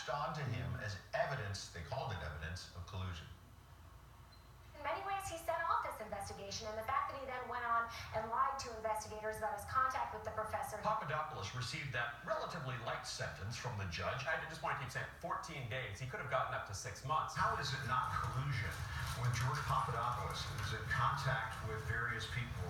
latched onto him as evidence, they called it evidence, of collusion. In many ways, he set off this investigation, and the fact that he then went on and lied to investigators about his contact with the professor. Papadopoulos received that relatively light sentence from the judge. I just want to keep saying 14 days. He could have gotten up to 6 months. How is it not collusion when George Papadopoulos is in contact with various people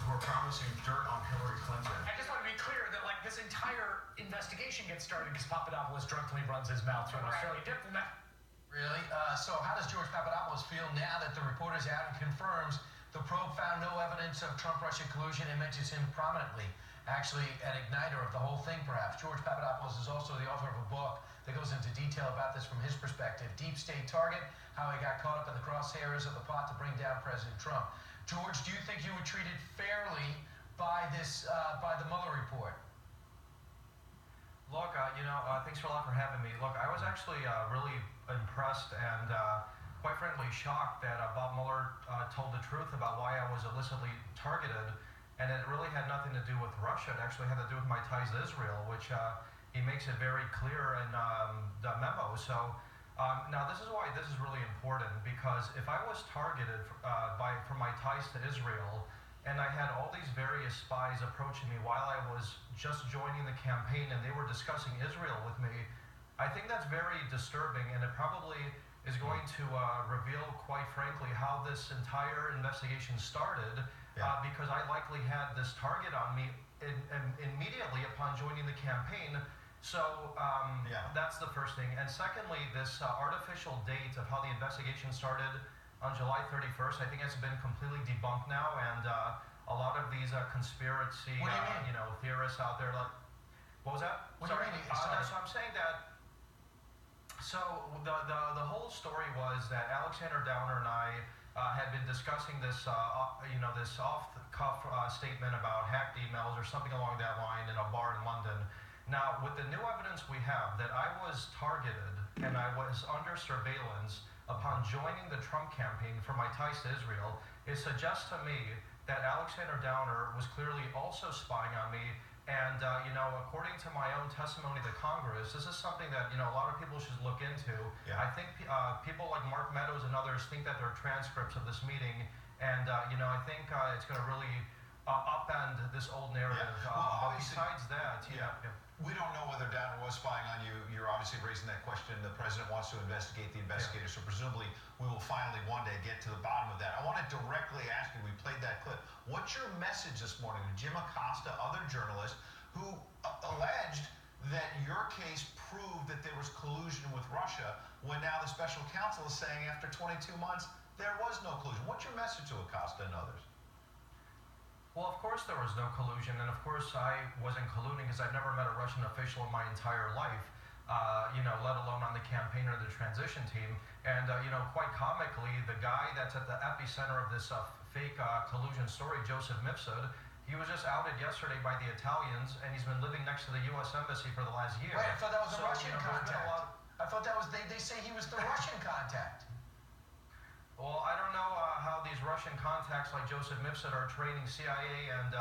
who are promising dirt on Hillary Clinton? I just want to be clear that this entire investigation gets started because Papadopoulos drunkenly runs his mouth to an Australian diplomat. Really? So how does George Papadopoulos feel now that the report is out and confirms the probe found no evidence of Trump-Russia collusion and mentions him prominently, actually an igniter of the whole thing, perhaps? George Papadopoulos is also the author of a book that goes into detail about this from his perspective, Deep State Target, how he got caught up in the crosshairs of the plot to bring down President Trump. George, do you think you were treated fairly by the Mueller report? Look, thanks a lot for having me. Look, I was actually really impressed and quite frankly shocked that Bob Mueller told the truth about why I was illicitly targeted, and it really had nothing to do with Russia. It actually had to do with my ties to Israel, which he makes it very clear in the memo. So now this is why this is really important, because if I was targeted for my ties to Israel, and I had all these various spies approaching me while I was just joining the campaign and they were discussing Israel with me, I think that's very disturbing, and it probably is going to reveal, quite frankly, how this entire investigation started, because I likely had this target on me immediately upon joining the campaign. So that's the first thing. And secondly, this artificial date of how the investigation started on July 31st, I think it's been completely debunked now, and a lot of these conspiracy theorists out there, like, what was that? What do you mean? So I'm saying that. So the whole story was that Alexander Downer and I had been discussing this, this off-the-cuff statement about hacked emails or something along that line in a bar in London. Now, with the new evidence we have that I was targeted and I was under surveillance upon joining the Trump campaign for my ties to Israel, it suggests to me that Alexander Downer was clearly also spying on me. And, according to my own testimony to Congress, this is something that, a lot of people should look into. Yeah. I think people like Mark Meadows and others think that there are transcripts of this meeting. And, I think it's going to really upend this old narrative. Yeah. Well, but besides that, we don't know whether Downer was spying on you. You're obviously raising that question. The president wants to investigate the investigator, so presumably we will finally one day get to the bottom of that. I want to directly ask you, we played that clip, what's your message this morning to Jim Acosta, other journalists who alleged that your case proved that there was collusion with Russia, when now the special counsel is saying after 22 months there was no collusion? What's your message to Acosta and others? Well, of course there was no collusion, and of course I wasn't colluding because I've never met a Russian official in my entire life, let alone on the campaign or the transition team. And, quite comically, the guy that's at the epicenter of this fake collusion story, Joseph Mifsud, he was just outed yesterday by the Italians, and he's been living next to the U.S. Embassy for the last year. Wait, I thought that was a Russian contact. I thought that was, they say he was the Russian contact. Well, I don't know how these Russian contacts like Joseph Mifsud are training CIA and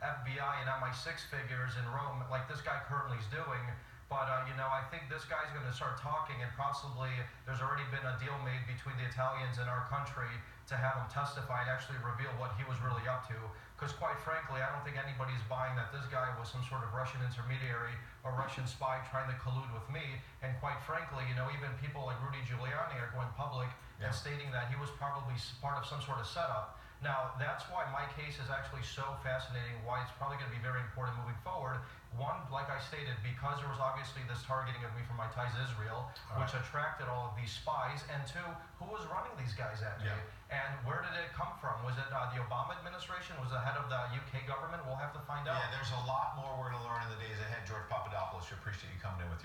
FBI and MI6 figures in Rome like this guy currently is doing. But, I think this guy's going to start talking, and possibly there's already been a deal made between the Italians and our country to have him testify and actually reveal what he was really up to. Because quite frankly, I don't think anybody's buying that this guy was some sort of Russian intermediary or Russian spy trying to collude with me. And quite frankly, even people like Rudy Giuliani are going public and stating that he was probably part of some sort of setup. Now, that's why my case is actually so fascinating, why it's probably going to be very important moving forward. One, like I stated, because there was obviously this targeting of me for my ties to Israel, which attracted all of these spies. And two, who was running these guys at me? And where did it come from? Was it the Obama administration? Was it the head of the UK government? We'll have to find out. Yeah, there's a lot more we're going to learn in the days ahead. George Papadopoulos, we appreciate you coming in with your